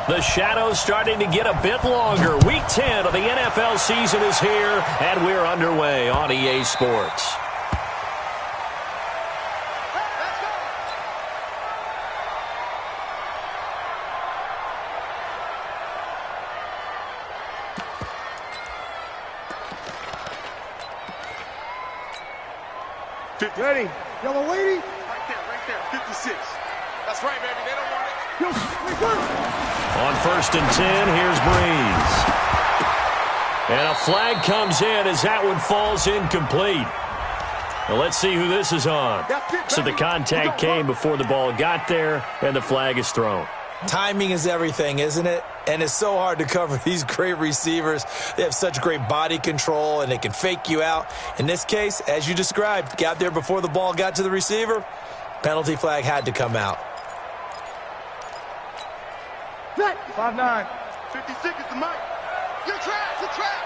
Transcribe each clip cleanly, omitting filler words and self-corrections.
The shadow's starting to get a bit longer. Week 10 of the NFL season is here, and we're underway on EA Sports. Ready. Yellow lady. Right there. 56. That's right, baby. They don't want it. Yo, on 1st and 10, here's Breeze. And a flag comes in as that one falls incomplete. Well, let's see who this is on. So the contact came before the ball got there, and the flag is thrown. Timing is everything, isn't it? And it's so hard to cover these great receivers. They have such great body control, and they can fake you out. In this case, as you described, got there before the ball got to the receiver. Penalty flag had to come out. 5-9. 56 is the mic. You're trapped. You're trapped.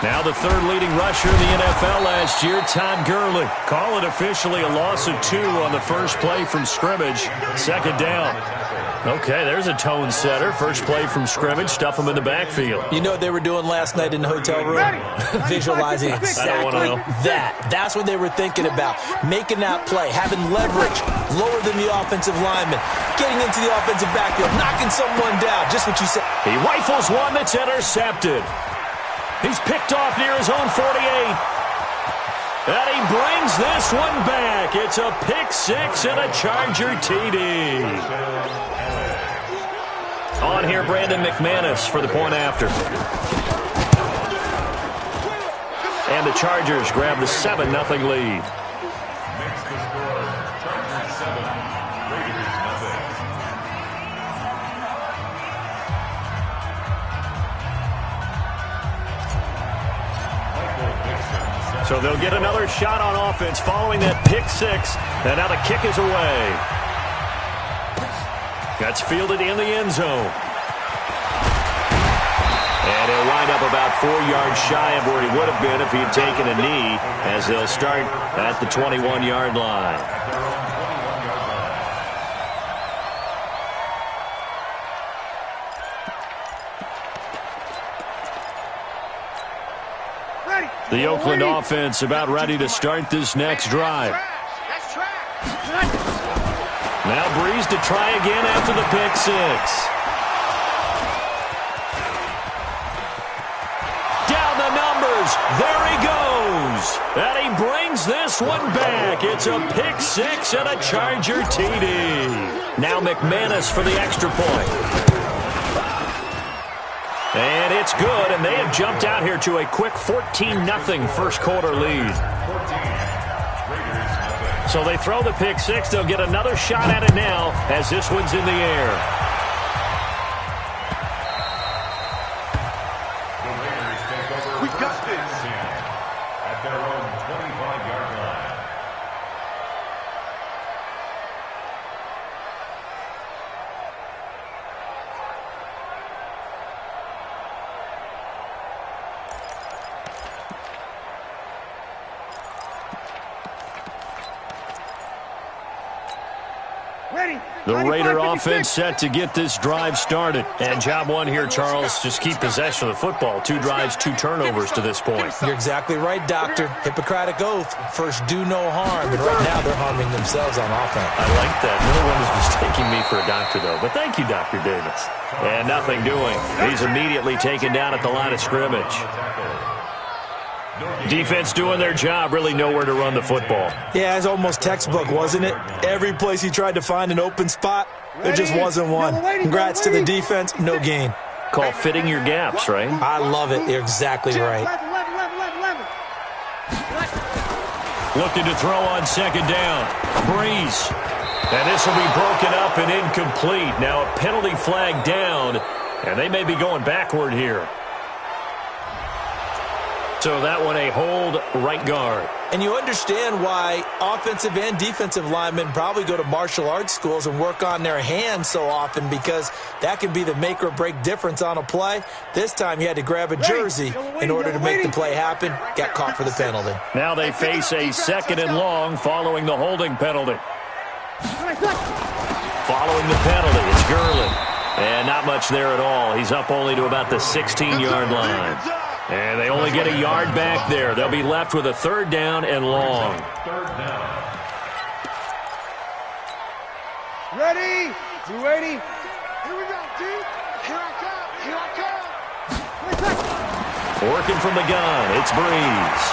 Now the third leading rusher in the NFL last year, Todd Gurley. Call it officially a loss of 2 on the first play from scrimmage. 2nd down. Okay, there's a tone setter. First play from scrimmage, stuff them in the backfield. You know what they were doing last night in the hotel room? Visualizing exactly that. That's what they were thinking about. Making that play, having leverage, lower than the offensive lineman, getting into the offensive backfield, knocking someone down. Just what you said. He rifles one that's intercepted. He's picked off near his own 48. And he brings this one back. It's a pick 6 and a Charger TD. On here, Brandon McManus for the point after. And the Chargers grab the 7-0 lead. So they'll get another shot on offense following that pick 6. And now the kick is away. That's fielded in the end zone. And he'll wind up about 4 yards shy of where he would have been if he had taken a knee, as they'll start at the 21-yard line. The Oakland offense about ready to start this next drive. Now Breeze to try again after the pick 6. Down the numbers. There he goes. And he brings this one back. It's a pick 6 and a Charger TD. Now McManus for the extra point. And it's good, and they have jumped out here to a quick 14-0 first quarter lead. So they throw the pick 6. They'll get another shot at it now as this one's in the air. We got this. At their own 25-yard line. The Raider offense set to get this drive started. And job one here, Charles, just keep possession of the football. 2 drives, 2 turnovers to this point. You're exactly right, Doctor. Hippocratic oath. First, do no harm. And right now, they're harming themselves on offense. I like that. No one is mistaking me for a doctor, though. But thank you, Dr. Davis. And nothing doing. He's immediately taken down at the line of scrimmage. Defense doing their job, really nowhere to run the football. Yeah, it's almost textbook, wasn't it? Every place he tried to find an open spot, there just wasn't one. Congrats to the defense, no gain. Call fitting your gaps, right? I love it. You're exactly right. Looking to throw on 2nd down. Breeze. And this will be broken up and incomplete. Now a penalty flag down, and they may be going backward here. So that one a hold right guard. And you understand why offensive and defensive linemen probably go to martial arts schools and work on their hands so often, because that can be the make or break difference on a play. This time he had to grab a jersey in order to make the play happen. Got caught for the penalty. Now they face a 2nd and long following the holding penalty. Following the penalty, it's Gurley. And not much there at all. He's up only to about the 16-yard line. And they only get a yard back there. They'll be left with a 3rd down and long. Ready? 280. Here we go, G. Here I come. Here I come. Working from the gun, it's Breeze.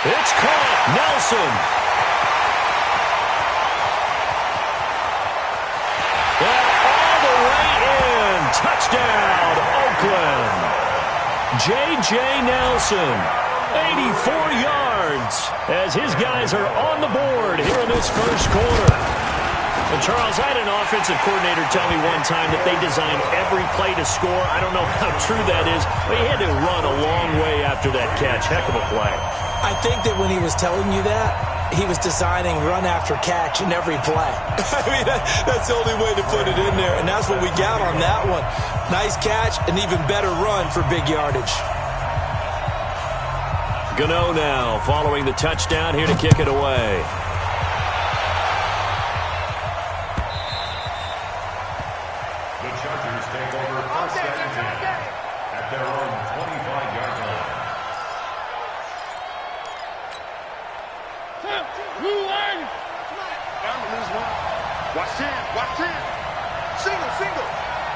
It's caught. Nelson. And all the way in. Touchdown, Oakland. J.J. Nelson, 84 yards, as his guys are on the board here in this first quarter. And Charles, I had an offensive coordinator tell me one time that they design every play to score. I don't know how true that is, but he had to run a long way after that catch. Heck of a play. I think that when he was telling you that, he was designing run after catch in every play. I mean, that's the only way to put it in there, and that's what we got on that one. Nice catch, an even better run for big yardage. Gano now following the touchdown here to kick it away. The Chargers take over first and 10 at their own 25-yard line. Watch 10. Watch 10. Single, single.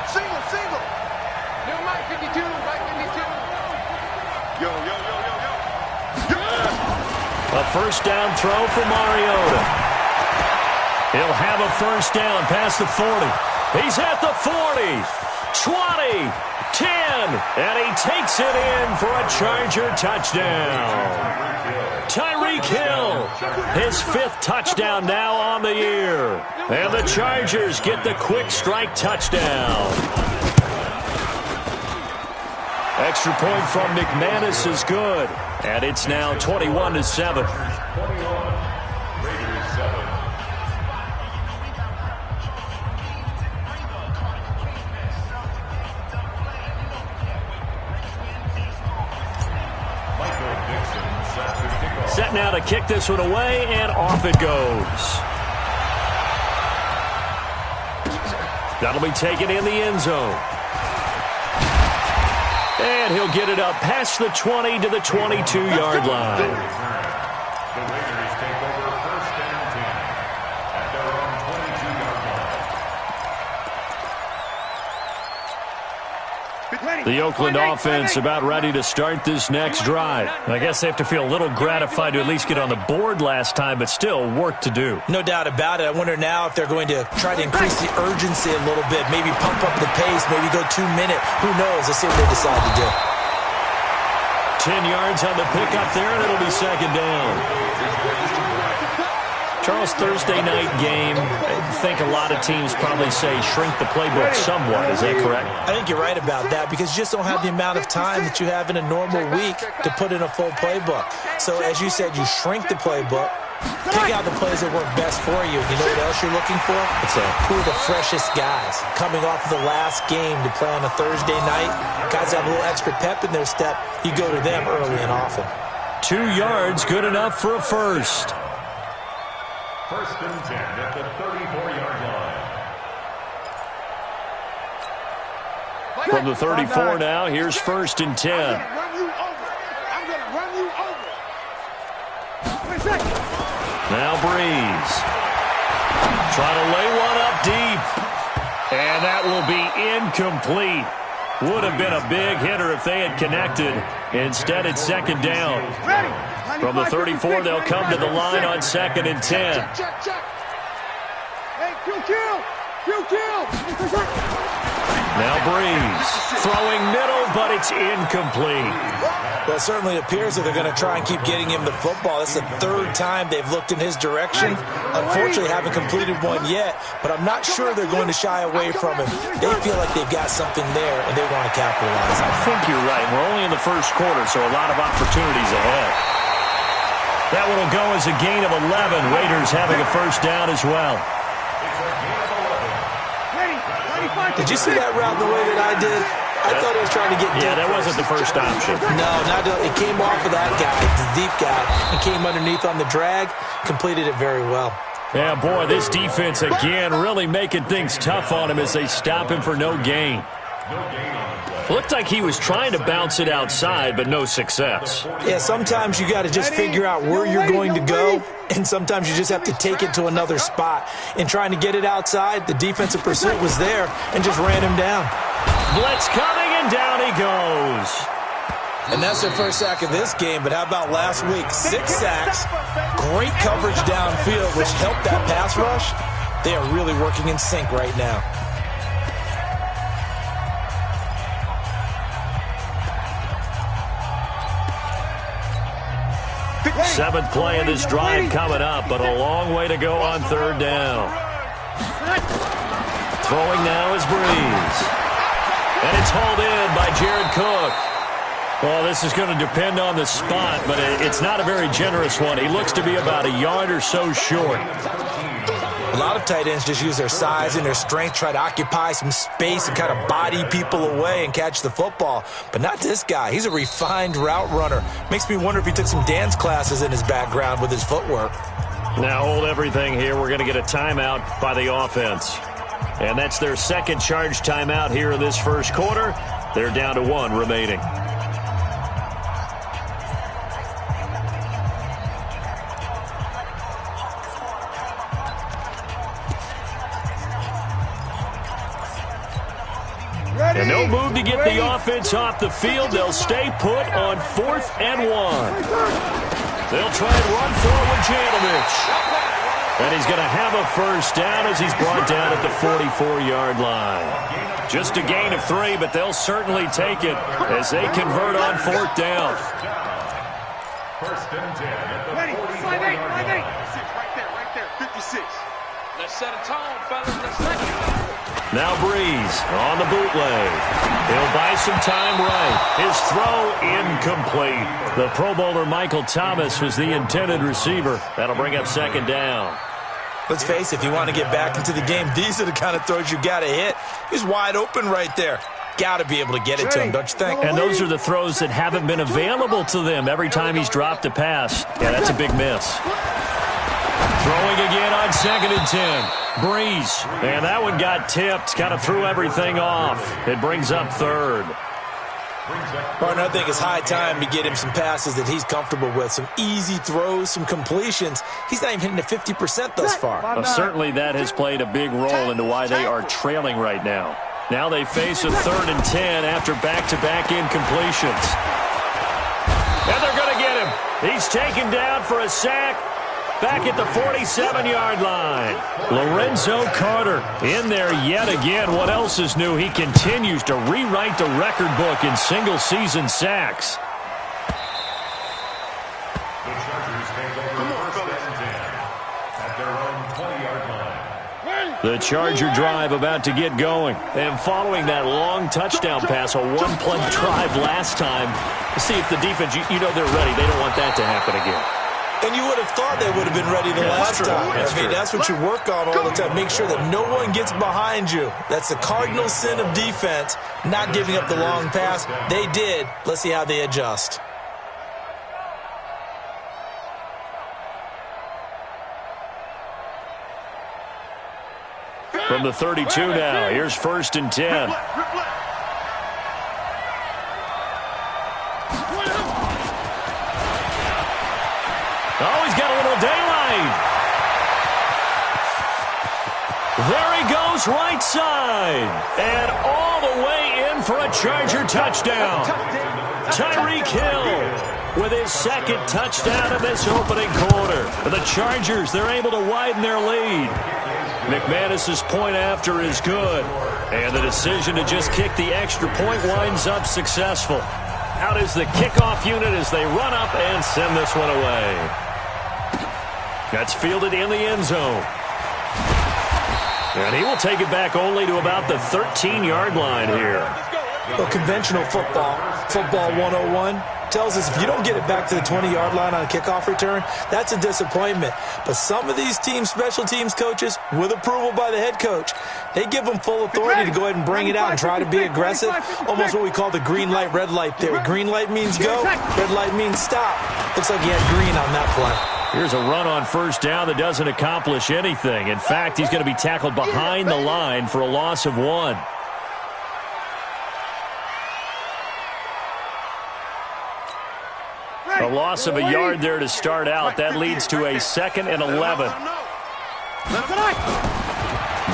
Single, single. Yo, Mike 52. Mike 52. Yo, yo, yo, yo, yo. A first down throw for Mariota. He'll have a first down past the 40. He's at the 40, 20, 10, and he takes it in for a Charger touchdown. Tyreek Hill, his 5th touchdown now on the year. And the Chargers get the quick strike touchdown. Extra point from McManus is good. And it's now 21-7. Set now to kick this one away, and off it goes. That'll be taken in the end zone. And he'll get it up past the 20 to the 22-yard line. The Raiders take over first and 10 at their own 22-yard line. The Oakland offense about ready to start this next drive. I guess they have to feel a little gratified to at least get on the board last time, but still work to do. No doubt about it. I wonder now if they're going to try to increase the urgency a little bit, maybe pump up the pace, maybe go 2-minute. Who knows? Let's see what they decide to do. 10 yards on the pickup there, and it'll be second down. Charles, Thursday night game, I think a lot of teams probably say shrink the playbook somewhat. Is that correct? I think you're right about that because you just don't have the amount of time that you have in a normal week to put in a full playbook. So as you said, you shrink the playbook, pick out the plays that work best for you. You know what else you're looking for? Who are the freshest guys coming off of the last game to play on a Thursday night? Guys have a little extra pep in their step. You go to them early and often. 2 yards, good enough for a first. First and 10 at the 34-yard line. From the 34 now, here's first and 10. I'm gonna run you over. Now Breeze. Trying to lay one up deep. And that will be incomplete. Would have been a big hitter if they had connected. Instead, it's second down. From the 34, they'll come to the line on second and 10. Hey, kill. Now Breeze throwing middle, but it's incomplete. Well, it certainly appears that they're going to try and keep getting him the football. It's the 3rd time they've looked in his direction. Unfortunately, haven't completed one yet, but I'm not sure they're going to shy away from him. They feel like they've got something there, and they want to capitalize on it. I think you're right. We're only in the first quarter, so a lot of opportunities ahead. That one will go as a gain of 11. Raiders having a first down as well. Did you see that route the way that I did? I thought he was trying to get deep. Yeah, that wasn't the first option. No, it came off of that guy, the deep guy, and came underneath on the drag, completed it very well. Yeah, boy, this defense again really making things tough on him as they stop him for no gain. Looked like he was trying to bounce it outside, but no success. Yeah, sometimes you got to just figure out where you're going to go, and sometimes you just have to take it to another spot. In trying to get it outside, the defensive pursuit was there and just ran him down. Blitz coming, and down he goes. And that's their first sack of this game, but how about last week? 6 sacks, great coverage downfield, which helped that pass rush. They are really working in sync right now. Seventh play of this drive coming up, but a long way to go on third down. Throwing now is Breeze. And it's hauled in by Jared Cook. Well, this is going to depend on the spot, but it's not a very generous one. He looks to be about a yard or so short. A lot of tight ends just use their size and their strength, try to occupy some space and kind of body people away and catch the football. But not this guy. He's a refined route runner. Makes me wonder if he took some dance classes in his background with his footwork. Now hold everything here. We're going to get a timeout by the offense. And that's their second charge timeout here in this first quarter. They're down to 1 remaining. And no move to get the offense off the field. They'll stay put on 4th and 1. They'll try and run forward Janovich. And he's going to have a first down as he's brought down at the 44-yard line. Just a gain of 3, but they'll certainly take it as they convert on 4th down. First and 10 at the 44-yard line. Right there, 56. Let's set a tone, fellas. Let's let it. Now Breeze on the bootleg. He'll buy some time right. His throw incomplete. The Pro Bowler Michael Thomas was the intended receiver. That'll bring up 2nd down. Let's face it, if you want to get back into the game, these are the kind of throws you got to hit. He's wide open right there. Got to be able to get it to him, don't you think? And those are the throws that haven't been available to them every time he's dropped a pass. Yeah, that's a big miss. Throwing again on 2nd and 10. Breeze. And that one got tipped. Kind of threw everything off. It brings up 3rd. Partner, I think it's high time to get him some passes that he's comfortable with. Some easy throws, some completions. He's not even hitting the 50% thus far. Certainly that has played a big role into why they are trailing right now. Now they face a 3rd and 10 after back-to-back incompletions. And they're going to get him. He's taken down for a sack. Back at the 47-yard line. Lorenzo Carter in there yet again. What else is new? He continues to rewrite the record book in single-season sacks. The Chargers take over first and 10 at their own 20-yard line. The Charger drive about to get going. And following that long touchdown pass, a one-play drive last time, see if the defense, you know they're ready. They don't want that to happen again. And you would have thought they would have been ready the last time. That's what you work on all the time. Make sure that no one gets behind you. That's the cardinal sin of defense, not giving up the long pass. They did. Let's see how they adjust. From the 32 now, here's 1st and 10. Oh, he's got a little daylight. There he goes, right side. And all the way in for a Charger touchdown. Tyreek Hill with his 2nd touchdown of this opening quarter. The Chargers, they're able to widen their lead. McManus's point after is good. And the decision to just kick the extra point winds up successful. Out is the kickoff unit as they run up and send this one away. That's fielded in the end zone. And he will take it back only to about the 13-yard line here. Well, conventional football 101, tells us if you don't get it back to the 20-yard line on a kickoff return, that's a disappointment. But some of these special teams coaches, with approval by the head coach, they give them full authority to go ahead and bring it out and try to be aggressive, almost what we call the green light, red light theory. Green light means go, red light means stop. Looks like he had green on that play. Here's a run on first down that doesn't accomplish anything. In fact, he's going to be tackled behind the line for a loss of 1. A loss of a yard there to start out. That leads to a 2nd and 11.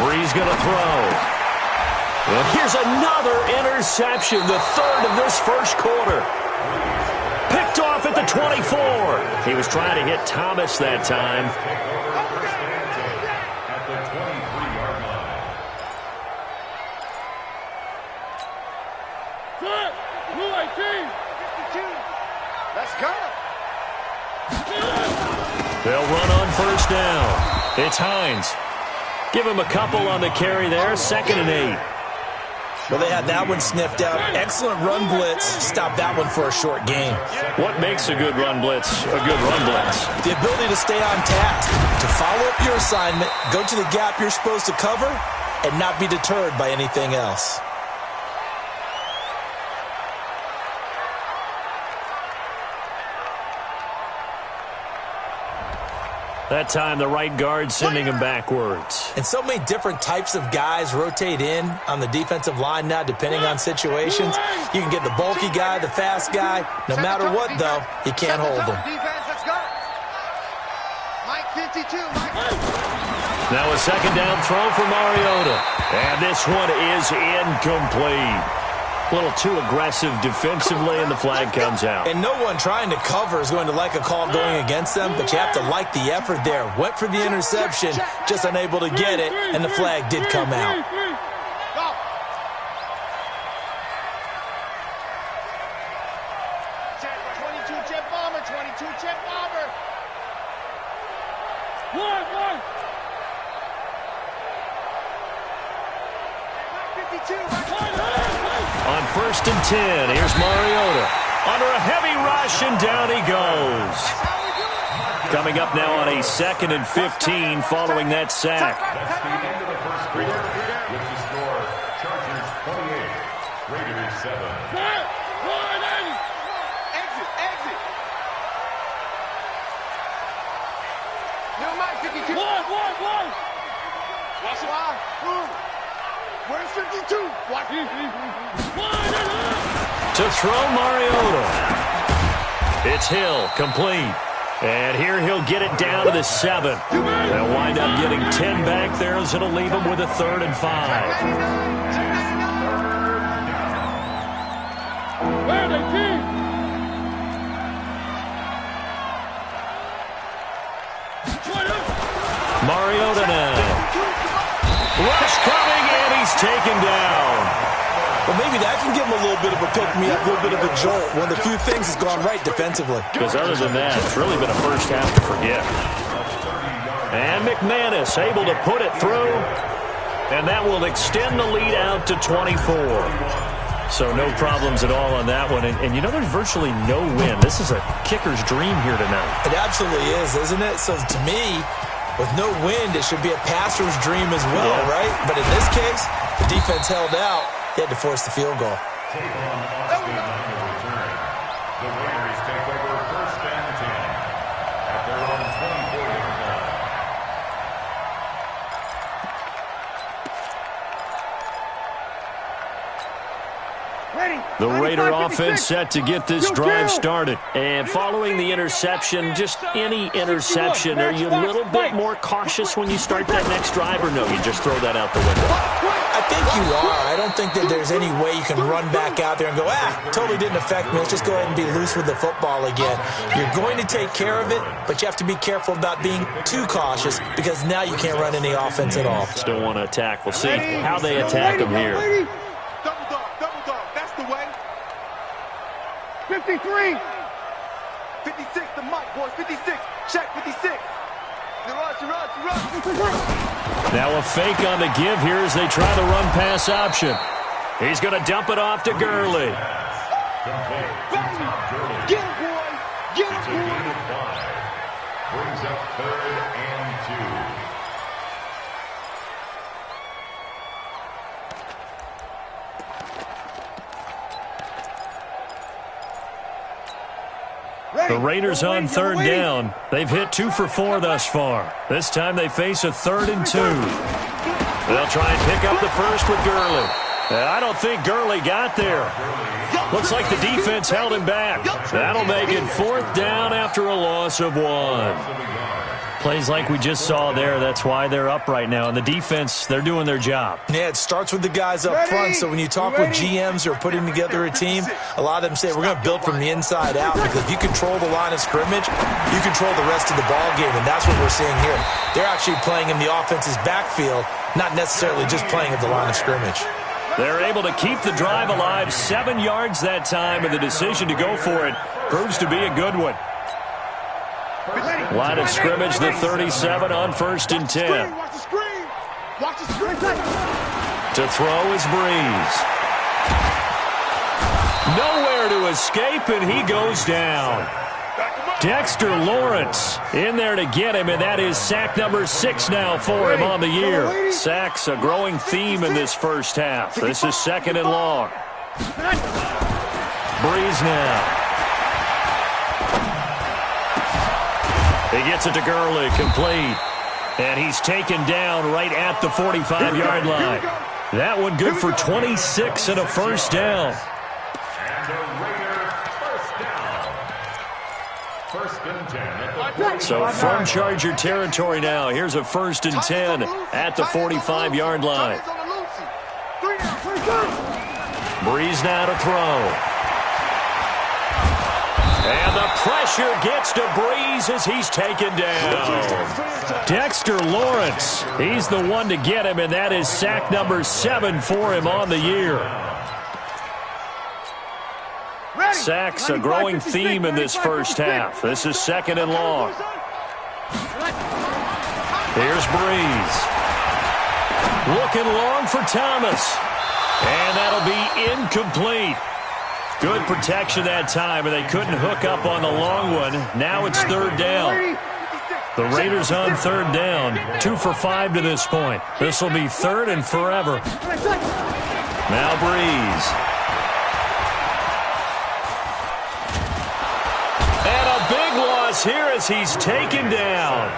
Bree's going to throw. And here's another interception, the 3rd of this first quarter. Picked off at the 24. He was trying to hit Thomas that time. At the 23-yard line. Let's go. They'll run on first down. It's Hines. Give him a couple on the carry there. 2nd and 8. Well, they had that one sniffed out. Excellent run blitz. Stop that one for a short gain. What makes a good run blitz a good run blitz? The ability to stay on task, to follow up your assignment, go to the gap you're supposed to cover, and not be deterred by anything else. That time, the right guard sending him backwards. And so many different types of guys rotate in on the defensive line now, depending on situations. You can get the bulky guy, the fast guy. No matter what, though, you can't hold them. Defense, let's go. Mike 52, Mike. Now a 2nd down throw for Mariota. And this one is incomplete. A little too aggressive defensively, and the flag comes out. And no one trying to cover is going to like a call going against them, but you have to like the effort there. Went for the interception, just unable to get it, and the flag did come out. Go. 22 jet bomber, 22 jet bomber. One. Mike 52, On 1st and 10, here's Mariota. Under a heavy rush, and down he goes. Coming up now on a 2nd and 15 following that sack. That's the end of the first quarter. With the score, Chargers 28, Raiders 7. Exit. No, Mike 52. One. Watch it. Where's 52? Watch it. To throw Mariota. It's Hill, complete. And here he'll get it down to the 7. They'll wind up getting 10 back there as it'll leave him with a 3rd and 5. Mariota now. Rush coming, and he's taken down. Well, maybe that can give him a little bit of a pick-me-up, a little bit of a jolt. One of the few things has gone right defensively. Because other than that, it's really been a first half to forget. And McManus able to put it through. And that will extend the lead out to 24. So no problems at all on that one. And you know, there's virtually no win. This is a kicker's dream here tonight. It absolutely is, isn't it? So to me, with no wind, it should be a passer's dream as well, right? But in this case, the defense held out. He had to force the field goal. Take on Austin on the return. The Raiders take over 1st and 10 at their own 24-yard line. The Raider offense set to get this drive started. And following the interception, just any interception, are you a little bit more cautious when you start that next drive, or no, you just throw that out the window? I think you are. I don't think that there's any way you can run back out there and go, totally didn't affect me. Let's just go ahead and be loose with the football again. You're going to take care of it, but you have to be careful about being too cautious because now you can't run any offense at all. Still want to attack. We'll see how they attack them here. Double dog. That's the way. 53. 56, the mic, boys. 56. Check 56. Now a fake on the give here as they try the run-pass option. He's going to dump it off to Gurley. Complete. Top Gurley. Get him, boy. Get It's a him, gain boy. of 5. Brings up 3rd and 2. The Raiders on 3rd down. They've hit 2 for 4 thus far. This time they face a 3rd and 2. They'll try and pick up the first with Gurley. I don't think Gurley got there. Looks like the defense held him back. That'll make it 4th down after a loss of 1. Plays like we just saw there. That's why they're up right now. And the defense, they're doing their job. Yeah, it starts with the guys up front. So when you talk with GMs who are putting together a team, a lot of them say we're going to build from the inside out, because if you control the line of scrimmage, you control the rest of the ball game, and that's what we're seeing here. They're actually playing in the offense's backfield, not necessarily just playing at the line of scrimmage. They're able to keep the drive alive, 7 yards that time, and the decision to go for it proves to be a good one. Line of scrimmage, the 37 on 1st and 10. Watch the screen. Watch the screen. To throw is Breeze. Nowhere to escape, and he goes down. Dexter Lawrence in there to get him, and that is sack number 6 now for him on the year. Sacks a growing theme in this first half. This is 2nd and long. Breeze now. He gets it to Gurley, complete. And he's taken down right at the 45-yard line. That one good for 26 and a first down. And the Raiders first down. 1st and 10 at the 45. So from Charger territory now, here's a 1st and 10 at the 45-yard line. Breeze now to throw. And the pressure gets to Breeze as he's taken down. Dexter Lawrence, he's the one to get him, and that is sack number 7 for him on the year. Sacks a growing theme in this first half. This is 2nd and long. Here's Breeze. Looking long for Thomas. And that'll be incomplete. Good protection that time, and they couldn't hook up on the long one. Now it's 3rd down. The Raiders on 3rd down. 2 for 5 to this point. This will be 3rd and forever. Now Breeze. And a big loss here as he's taken down.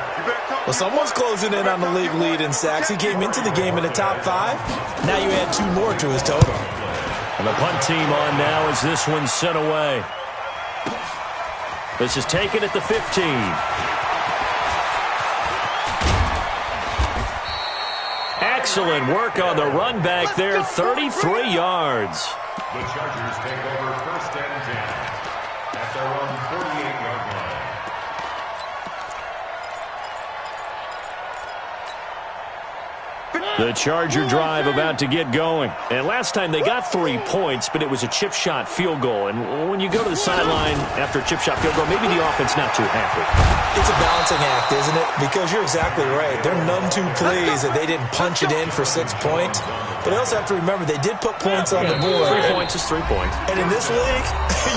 Well, someone's closing in on the league lead in sacks. He came into the game in the top 5. Now you add 2 more to his total. And the punt team on now as this one's sent away. This is taken at the 15. Excellent work on the run back there, 33 yards. The Chargers take over 1st and 10 at their own 48-yard line. The Charger drive about to get going. And last time they got 3 points, but it was a chip shot field goal. And when you go to the sideline after a chip shot field goal, maybe the offense not too happy. It's a balancing act, isn't it? Because you're exactly right. They're none too pleased that they didn't punch it in for 6 points. But I also have to remember they did put points on the board. 3 points is 3 points. And in this league,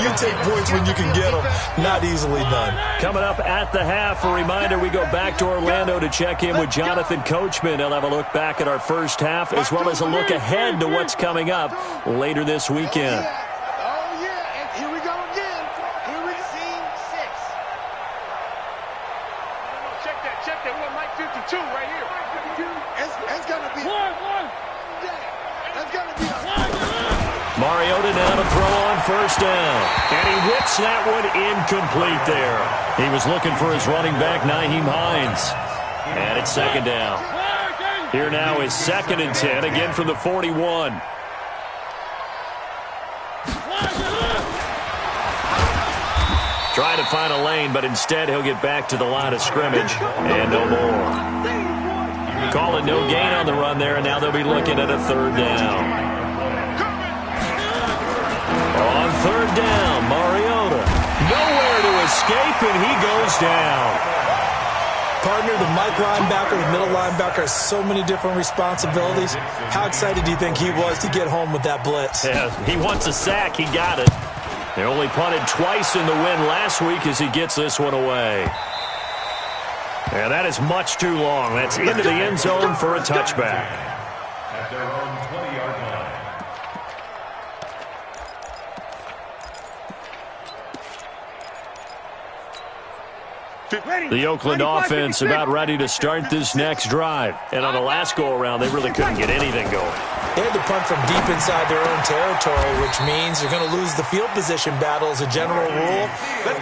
you take points when you can get them. Not easily done. Coming up at the half, a reminder, we go back to Orlando to check in with Jonathan Coachman. He'll have a look back at our first half as well as a look ahead to what's coming up later this weekend. Oh, yeah. And here we go again. Here we scene 6. Check that. We're Mike 52 right here. It's going to be That's going to be Mariota now to throw on 1st down. And he whips that one incomplete there. He was looking for his running back, Nyheim Hines. And it's 2nd down. Here now is 2nd and 10, again from the 41. Trying to find a lane, but instead he'll get back to the line of scrimmage. And no more. Calling no gain on the run there, and now they'll be looking at a 3rd down. On 3rd down, Mariota. Nowhere to escape, and he goes down. Partner, the Mike linebacker, the middle linebacker has so many different responsibilities. How excited do you think he was to get home with that blitz? Yeah, he wants a sack. He got it. They only punted twice in the win last week as he gets this one away. And that is much too long. That's into the end zone for a touchback. At their own 20-yard line. The Oakland offense about ready to start this next drive. And on the last go-around, they really couldn't get anything going. They had to punt from deep inside their own territory, which means they're going to lose the field position battle as a general rule.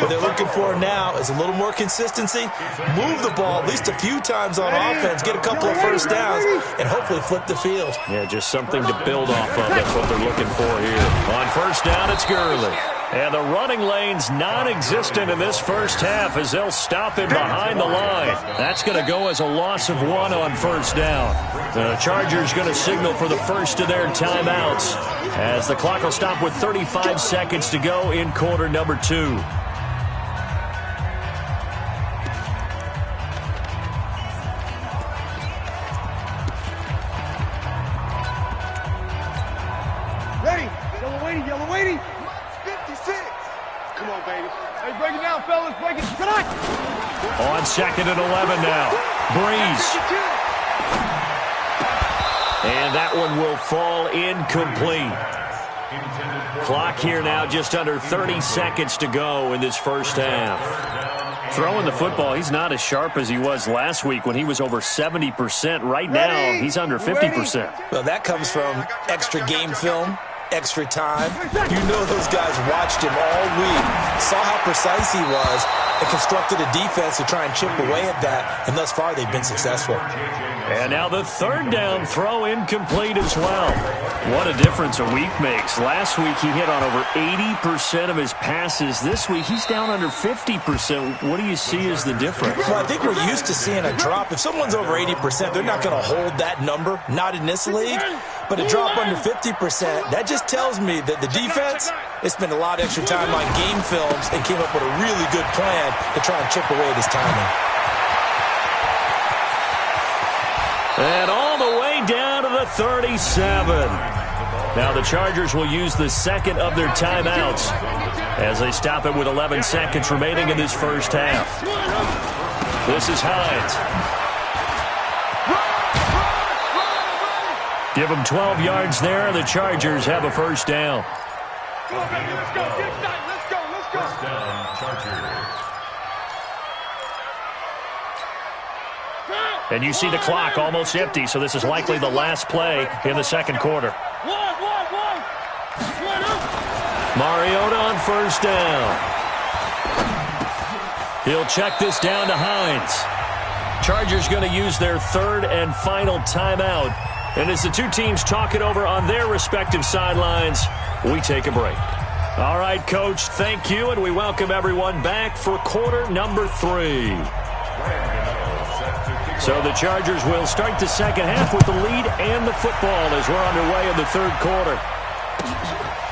What they're looking for now is a little more consistency, move the ball at least a few times on offense, get a couple of first downs, and hopefully flip the field. Yeah, just something to build off of. That's what they're looking for here. On first down, it's Gurley. And the running lane's non-existent in this first half as they'll stop him behind the line. That's going to go as a loss of 1 on first down. The Chargers going to signal for the first of their timeouts as the clock will stop with 35 seconds to go in quarter number 2. Ready. Yellow waiting. 56. Come on, baby. Hey, break it down, fellas. Break it. Good night. On second and 11 now. Breeze. And that one will fall incomplete. Clock here now just under 30 seconds to go in this first half. Throwing the football, he's not as sharp as he was last week when he was over 70%. Right now, he's under 50%. Well, that comes from extra game film, extra time. You know those guys watched him all week, saw how precise he was, and constructed a defense to try and chip away at that, and thus far they've been successful. And now the third down throw incomplete as well. What a difference a week makes. Last week he hit on over 80% of his passes. This week he's down under 50%. What do you see as the difference? Well, I think we're used to seeing a drop. If someone's over 80%, they're not going to hold that number, not in this league. But a drop under 50%, that just tells me that the defense, they spent a lot of extra time on game films and came up with a really good plan to try and chip away at his timing. And all the way down to the 37. Now the Chargers will use the second of their timeouts as they stop it with 11 seconds remaining in this first half. This is Hines. Give them 12 yards there. The Chargers have a first down. Come on, baby. Let's go. Get started. Let's go. First down, Chargers. And you see the clock almost empty, so this is likely the last play in the second quarter. Mariota on first down. He'll check this down to Hines. Chargers going to use their third and final timeout. And as the two teams talk it over on their respective sidelines, we take a break. All right, Coach, thank you, and we welcome everyone back for quarter number 3. So the Chargers will start the second half with the lead and the football as we're underway in the third quarter.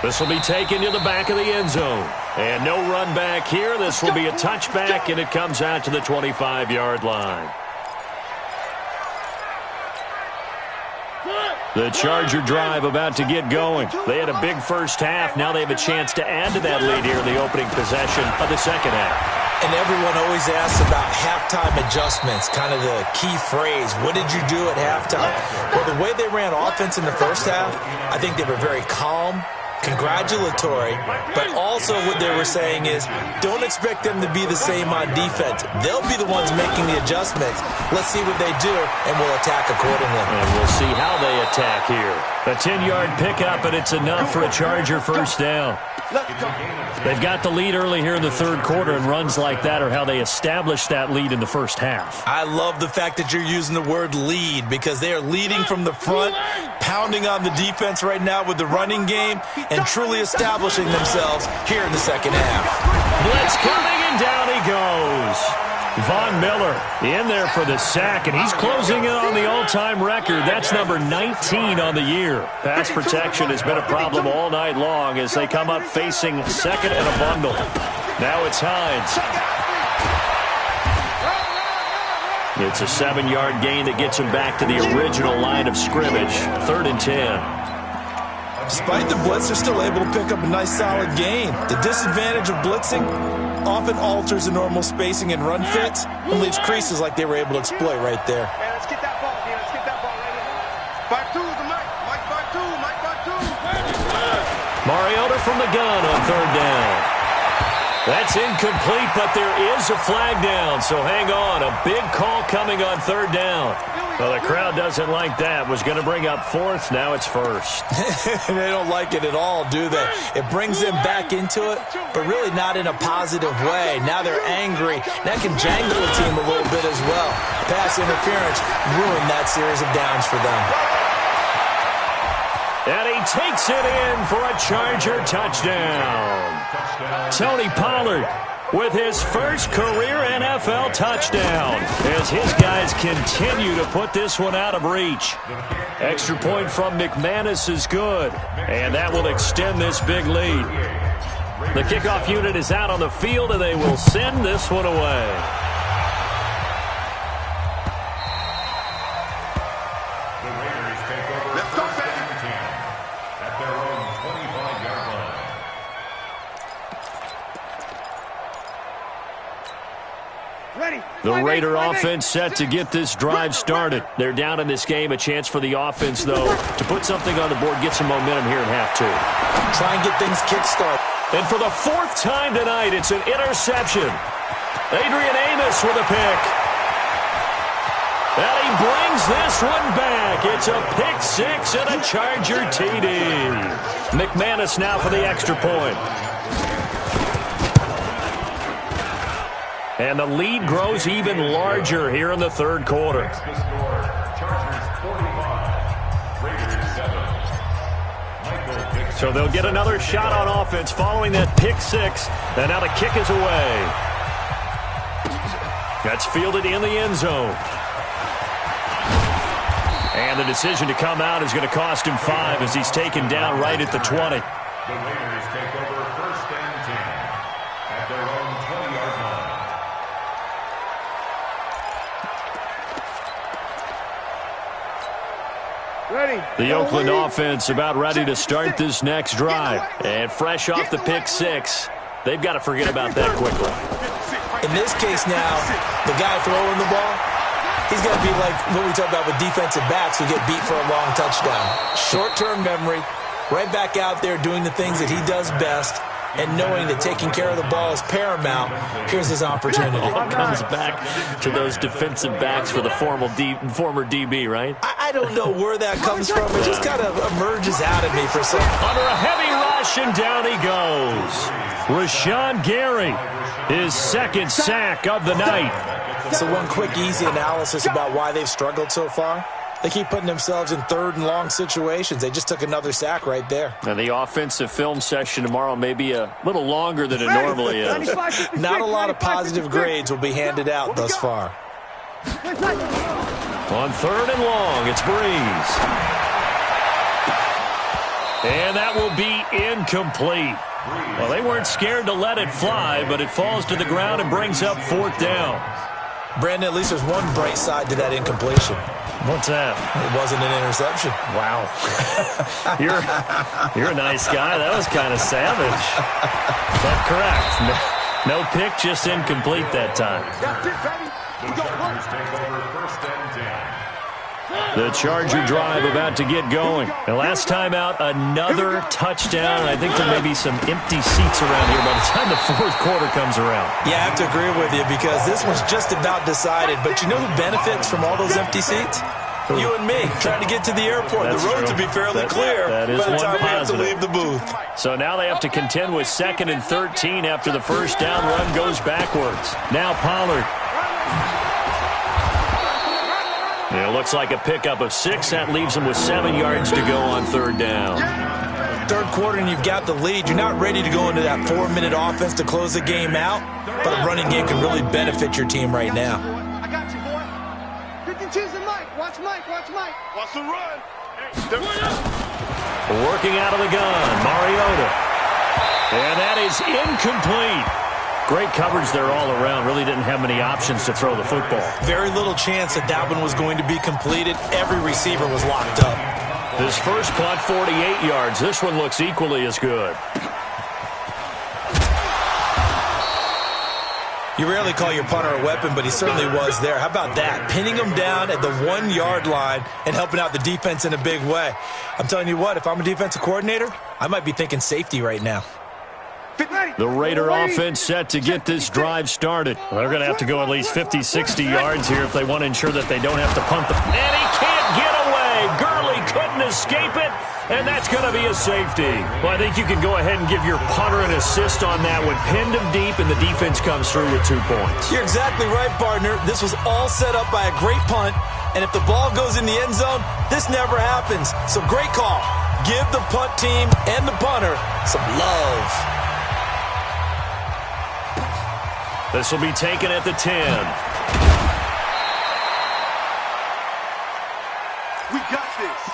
This will be taken to the back of the end zone. And no run back here. This will be a touchback, and it comes out to the 25-yard line. The Charger drive about to get going. They had a big first half. Now they have a chance to add to that lead here in the opening possession of the second half. And everyone always asks about halftime adjustments, kind of the key phrase. What did you do at halftime? Well, the way they ran offense in the first half, I think they were very calm, congratulatory, but also what they were saying is don't expect them to be the same on defense. They'll be the ones making the adjustments. Let's see what they do, and we'll attack accordingly. And we'll see how they attack here. A 10-yard pickup, and it's enough for a Charger first down. They've got the lead early here in the third quarter, and runs like that are how they established that lead in the first half. I love the fact that you're using the word lead because they are leading from the front, pounding on the defense right now with the running game, and truly establishing themselves here in the second half. Blitz coming, and down he goes. Von Miller in there for the sack, and he's closing in on the all-time record. That's number 19 on the year. Pass protection has been a problem all night long as they come up facing second and a bundle. Now it's Hines. It's a 7-yard gain that gets him back to the original line of scrimmage. 3rd and 10. Despite the blitz, they're still able to pick up a nice solid gain. The disadvantage of blitzing often alters the normal spacing and run fits and leaves creases like they were able to exploit right there. Hey, let's get that ball, man. Let's get that ball right here. 5-2 the Mike. Mike 5-2. Mike 5-2. Mariota from the gun on third down. That's incomplete, but there is a flag down, so hang on. A big call coming on third down. Well, the crowd doesn't like that. Was going to bring up fourth. Now it's first. They don't like it at all, do they? It brings them back into it, but really not in a positive way. Now they're angry. That can jangle the team a little bit as well. Pass interference ruined that series of downs for them. And he takes it in for a Charger touchdown. Tony Pollard with his first career NFL touchdown as his guys continue to put this one out of reach. Extra point from McManus is good, and that will extend this big lead. The kickoff unit is out on the field, and they will send this one away. The Raider offense set to get this drive started. They're down in this game. A chance for the offense, though, to put something on the board, get some momentum here in half two. Try and get things kick-started. And for the fourth time tonight, it's an interception. Adrian Amos with a pick. And he brings this one back. It's a pick six and a Charger TD. McManus now for the extra point. And the lead grows even larger here in the third quarter. So they'll get another shot on offense following that pick six. And now the kick is away. That's fielded in the end zone. And the decision to come out is going to cost him 5 as he's taken down right at the 20. The Raiders take over first and 10 at their own 20-yard line. The Oakland offense about ready to start this next drive. And fresh off the pick six, they've got to forget about that quickly. In this case now, the guy throwing the ball, he's got to be like what we talk about with defensive backs who get beat for a long touchdown. Short-term memory, right back out there doing the things that he does best, and knowing that taking care of the ball is paramount. Here's his opportunity. All comes back to those defensive backs for the former DB, right? I don't know where that comes from. It just kind of emerges out of me for some. Under a heavy rush, and down he goes. Rashawn Gary, his second sack of the night. So one quick, easy analysis about why they've struggled so far. They keep putting themselves in third and long situations. They just took another sack right there. And the offensive film session tomorrow may be a little longer than it normally is. Not a lot of positive grades will be handed out thus far. On third and long, it's Breeze. And that will be incomplete. Well, they weren't scared to let it fly, but it falls to the ground and brings up fourth down. Brandon, at least there's one bright side to that incompletion. What's that? It wasn't an interception. Wow. You're a nice guy. That was kind of savage. But correct. No pick, just incomplete that time. The Charger drive about to get going. And last time out, another touchdown. I think there may be some empty seats around here by the time the fourth quarter comes around. Yeah, I have to agree with you because this one's just about decided. But you know who benefits from all those empty seats? You and me, trying to get to the airport. That's the roads true. will be fairly clear that is by the time one we have to positive. leave the booth. So now they have to contend with 2nd and 13 after the first down run goes backwards. Now Pollard. It looks like a pickup of 6. That leaves them with 7 yards to go on third down. Third quarter and you've got the lead. You're not ready to go into that 4-minute offense to close the game out, but a running game can really benefit your team right now. I got you, boy. 52's the Mike. Watch Mike. Watch Mike. Watch the run. Working out of the gun, Mariota. And that is incomplete. Great coverage there all around. Really didn't have many options to throw the football. Very little chance that that one was going to be completed. Every receiver was locked up. His first punt, 48 yards. This one looks equally as good. You rarely call your punter a weapon, but he certainly was there. How about that? Pinning him down at the 1-yard line and helping out the defense in a big way. I'm telling you what, if I'm a defensive coordinator, I might be thinking safety right now. The Raider offense set to get this drive started. Well, they're going to have to go at least 50, 60 yards here if they want to ensure that they don't have to punt the... And he can't get away. Gurley couldn't escape it, and that's going to be a safety. Well, I think you can go ahead and give your punter an assist on that one. Pinned him deep, and the defense comes through with 2 points. You're exactly right, partner. This was all set up by a great punt, and if the ball goes in the end zone, this never happens. So great call. Give the punt team and the punter some love. This will be taken at the 10. We got this.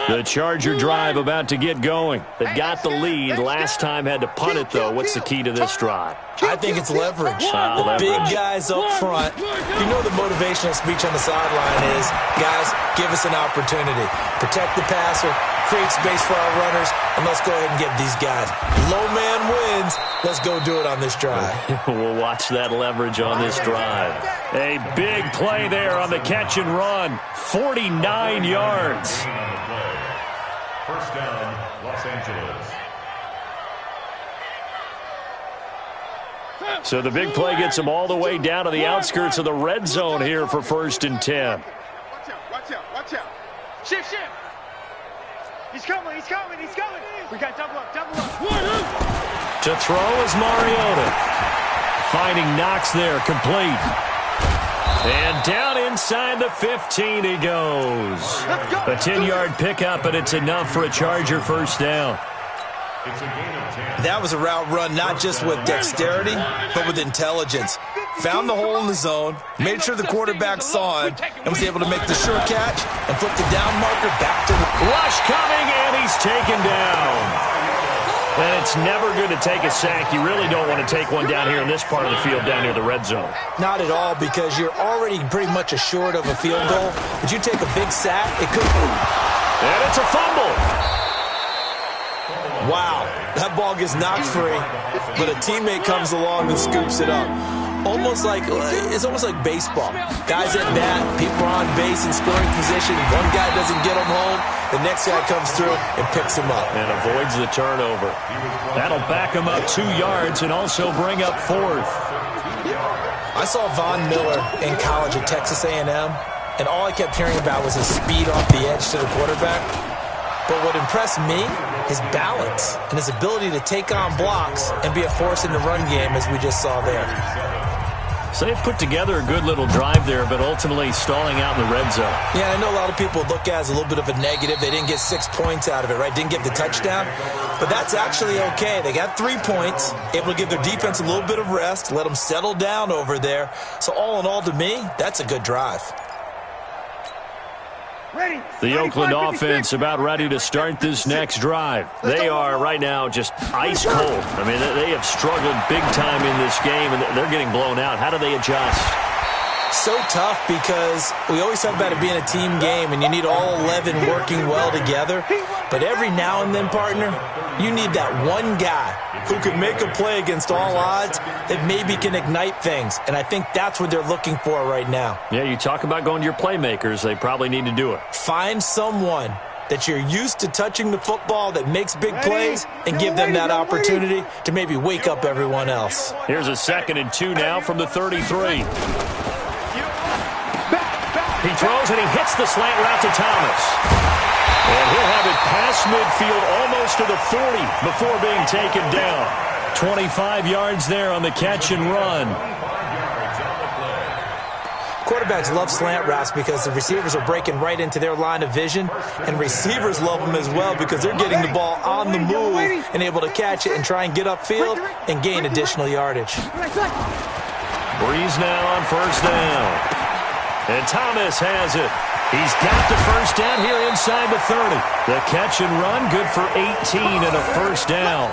The Charger drive about to get going. They've got the lead. Last time had to punt it, though. What's the key to this drive? I think it's leverage. The big guys up front. You know the motivational speech on the sideline is, guys, give us an opportunity. Protect the passer, create space for our runners, and let's go ahead and give these guys. Low man wins. Let's go do it on this drive. We'll watch that leverage on this drive. A big play there on the catch and run. 49 yards. First down, Los Angeles. So the big play gets them all the way down to the outskirts of the red zone here for 1st and 10. Watch out, watch out, watch out. Shift, shift. He's coming, he's coming, he's coming. We got double up, double up. To throw is Mariota. Finding Knox there, complete. And down inside the 15 he goes. A 10-yard pickup, and it's enough for a Charger first down. It's a gain of 10. That was a route run not just with dexterity, but with intelligence. Found the hole in the zone, made sure the quarterback saw it, and was able to make the sure catch and flip the down marker back to the... Rush coming, and he's taken down. And it's never good to take a sack. You really don't want to take one down here in this part of the field down near the red zone. Not at all, because you're already pretty much assured of a field goal. But you take a big sack, it could... And it's a fumble. Wow, that ball gets knocked free, but a teammate comes along and scoops it up. It's almost like baseball. Guys at bat, people are on base in scoring position. One guy doesn't get him home, the next guy comes through and picks him up. And avoids the turnover. That'll back him up 2 yards and also bring up 4th. I saw Von Miller in college at Texas A&M, and all I kept hearing about was his speed off the edge to the quarterback. But what impressed me, his balance and his ability to take on blocks and be a force in the run game, as we just saw there. So they put together a good little drive there, but ultimately stalling out in the red zone. Yeah, I know a lot of people look at it as a little bit of a negative. They didn't get 6 points out of it, right? Didn't get the touchdown. But that's actually okay. They got 3 points, able to give their defense a little bit of rest, let them settle down over there. So all in all, to me, that's a good drive. The Oakland offense about ready to start this next drive. They are right now just ice cold. I mean, they have struggled big time in this game, and they're getting blown out. How do they adjust? So tough, because we always talk about it being a team game, and you need all 11 working well together. But every now and then, partner, you need that one guy who can make a play against all odds that maybe can ignite things. And I think that's what they're looking for right now. Yeah, you talk about going to your playmakers. They probably need to do it. Find someone that you're used to touching the football that makes big plays and give them that opportunity to maybe wake up everyone else. Here's a 2nd and 2 now from the 33. He throws and he hits the slant route to Thomas. And he'll have it past midfield almost to the 40 before being taken down. 25 yards there on the catch and run. Quarterbacks love slant routes because the receivers are breaking right into their line of vision, and receivers love them as well because they're getting the ball on the move and able to catch it and try and get upfield and gain additional yardage. Breeze now on 1st down. And Thomas has it. He's got the first down here inside the 30. The catch and run, good for 18 and a first down.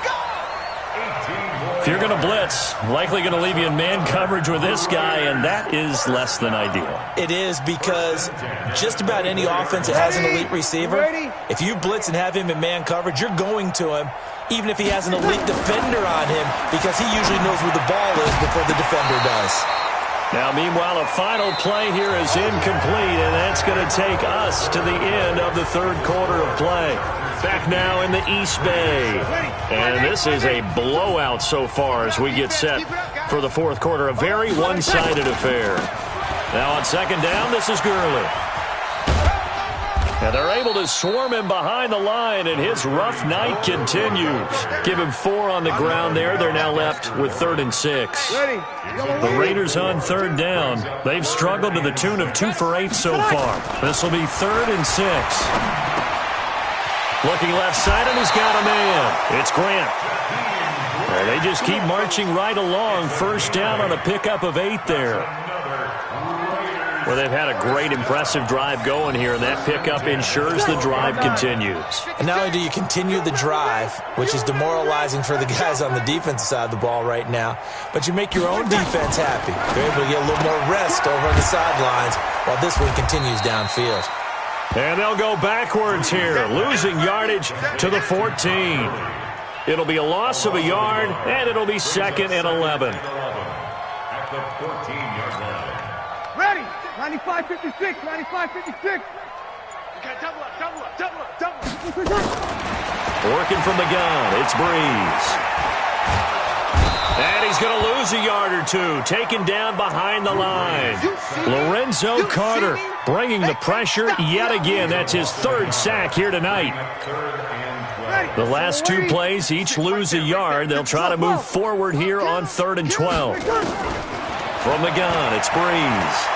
If you're going to blitz, likely going to leave you in man coverage with this guy, and that is less than ideal. It is, because just about any offense that has an elite receiver, if you blitz and have him in man coverage, you're going to him, even if he has an elite defender on him, because he usually knows where the ball is before the defender does. Now, meanwhile, a final play here is incomplete, and that's going to take us to the end of the third quarter of play. Back now in the East Bay. And this is a blowout so far as we get set for the fourth quarter. A very one-sided affair. Now on second down, this is Gurley. And they're able to swarm him behind the line, and his rough night continues. Give him 4 on the ground there. They're now left with 3rd and 6. The Raiders on third down. They've struggled to the tune of 2 for 8 so far. This will be 3rd and 6. Looking left side, and he's got a man. It's Grant. And they just keep marching right along. First down on a pickup of 8 there. Well, they've had a great, impressive drive going here, and that pickup ensures the drive continues. And not only do you continue the drive, which is demoralizing for the guys on the defensive side of the ball right now, but you make your own defense happy. They're able to get a little more rest over on the sidelines while this one continues downfield. And they'll go backwards here, losing yardage to the 14. It'll be a loss of a yard, and it'll be 2nd and 11. At the 14-yard line. Ready. 95-56. 95-56. Okay, double up. Working from the gun, it's Breeze. And he's going to lose a yard or 2, taken down behind the line. Lorenzo Carter bringing the pressure yet again. That's his 3rd sack here tonight. The last 2 plays, each lose a yard. They'll try to move forward here on 3rd and 12. From the gun, it's Breeze.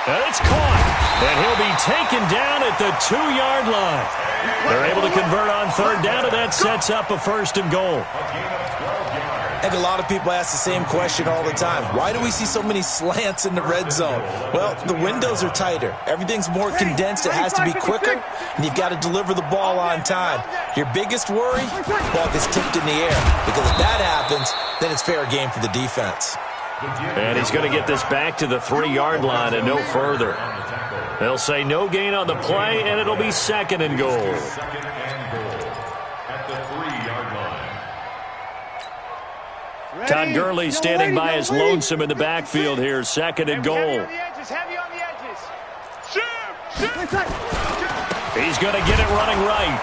And it's caught. And he'll be taken down at the 2-yard line. They're able to convert on 3rd down, and that sets up a 1st and goal. I think a lot of people ask the same question all the time. Why do we see so many slants in the red zone? Well, the windows are tighter. Everything's more condensed. It has to be quicker, and you've got to deliver the ball on time. Your biggest worry? Ball gets tipped in the air, because if that happens, then it's fair game for the defense. And he's going to get this back to the 3-yard line and no further. They'll say no gain on the play, and it'll be 2nd and goal. 2nd and goal at the 3-yard line. Todd Gurley standing by his lonesome in the backfield here. 2nd and goal. Heavy on the edges. Shoot. He's going to get it running right.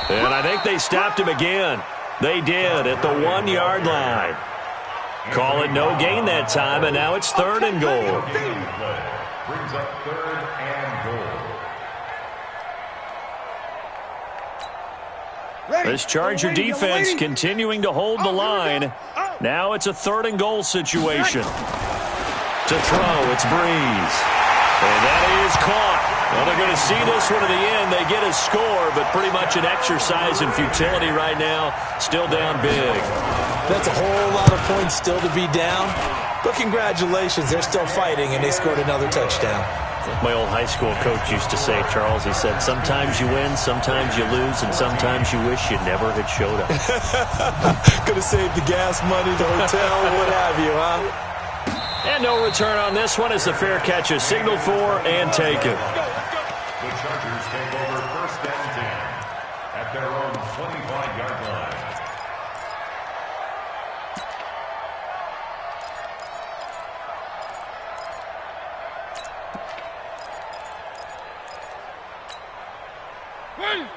And I think they stopped him again. They did at the 1-yard line. Call it no gain that time, and now it's 3rd and goal. Brings up 3rd and goal. This Charger defense continuing to hold the line. Now it's a 3rd and goal situation. To throw, it's Breeze. And that is caught. Well, they're going to see this one to the end. They get a score, but pretty much an exercise in futility right now. Still down big. That's a whole lot of points still to be down. But congratulations, they're still fighting, and they scored another touchdown. My old high school coach used to say, Charles, he said, sometimes you win, sometimes you lose, and sometimes you wish you never had showed up. Could have saved the gas money, the hotel, what have you, huh? And no return on this one as the fair catch is signaled for and taken. The Chargers take over 1st and 10 at their own 25-yard line.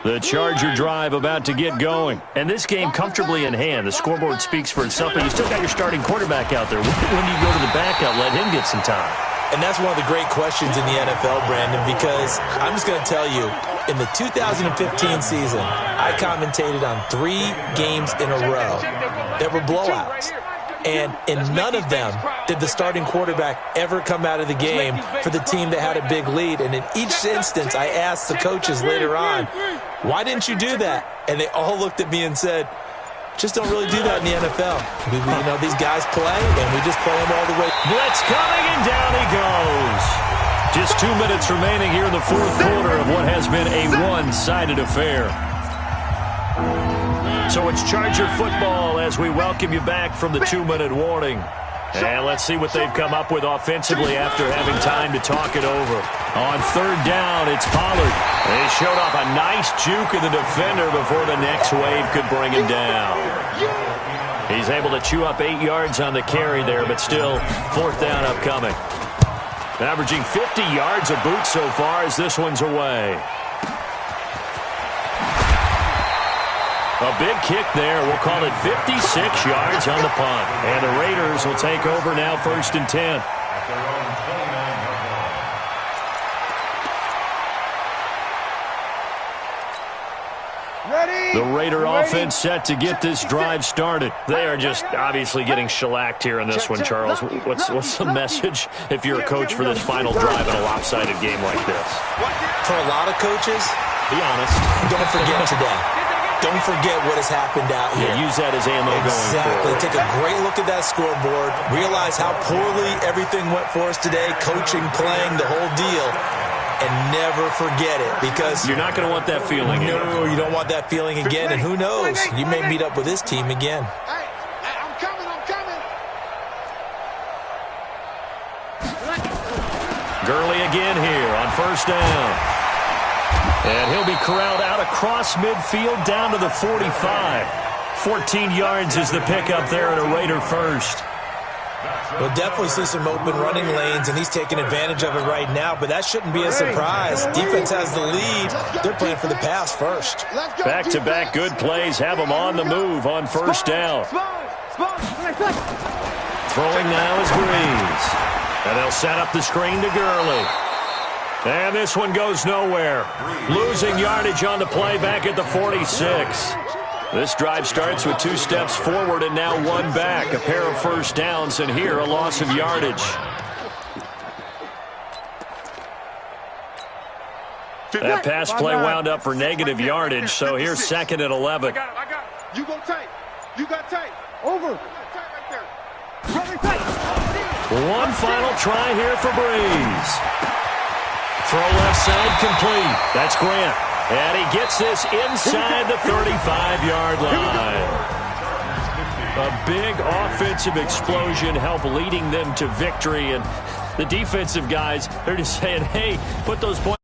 The Charger drive about to get going. And this game comfortably in hand. The scoreboard speaks for itself, but you still got your starting quarterback out there. When do you go to the backup, let him get some time? And that's one of the great questions in the NFL, Brandon, because I'm just going to tell you, in the 2015 season, I commentated on 3 games in a row that were blowouts. And in none of them did the starting quarterback ever come out of the game for the team that had a big lead. And in each instance, I asked the coaches later on, why didn't you do that? And they all looked at me and said, just don't really do that in the NFL. You know, these guys play, and we just play them all the way. Blitz coming, and down he goes. Just 2 minutes remaining here in the fourth quarter of what has been a one-sided affair. So it's Charger football as we welcome you back from the 2-minute warning. And let's see what they've come up with offensively after having time to talk it over. On third down, it's Pollard. They showed off a nice juke of the defender before the next wave could bring him down. He's able to chew up 8 yards on the carry there, but still, fourth down upcoming. Averaging 50 yards a boot so far as this one's away. A big kick there. We'll call it 56 yards on the punt. And the Raiders will take over now, 1st and 10. At their own 29-yard line. Ready? The Raider offense set to get this drive started. They are just obviously getting shellacked here in this one, Charles. What's the message if you're a coach for this final drive in a lopsided game like this? For a lot of coaches, Be honest. don't forget today. Don't forget what has happened out here. Yeah, use that as ammo going forward. Take a great look at that scoreboard. Realize how poorly everything went for us today. Coaching, playing, the whole deal. And never forget it, because You're not going to want that feeling. no, you don't want that feeling again. And who knows? You may meet up with this team again. Hey, I'm coming. Gurley again here on first down. And he'll be corralled out across midfield down to the 45. 14 yards is the pickup there at a Raider first. We'll definitely see some open running lanes, and he's taking advantage of it right now, but that shouldn't be a surprise. Defense has the lead. They're playing for the pass first. Back-to-back good plays have them on the move on first down. Throwing now is Breeze. And they'll set up the screen to Gurley. And this one goes nowhere. Losing yardage on the play back at the 46. This drive starts with 2 steps forward and now 1 back. A pair of first downs, and here a loss of yardage. That pass play wound up for negative yardage, so here's 2nd and 11. I got it. You go tight. You got tight. Over. Tight right there. One final try here for Breeze. Throw left side complete. That's Grant. And he gets this inside the 35-yard line. A big offensive explosion helped leading them to victory. And the defensive guys, they're just saying, hey, put those points.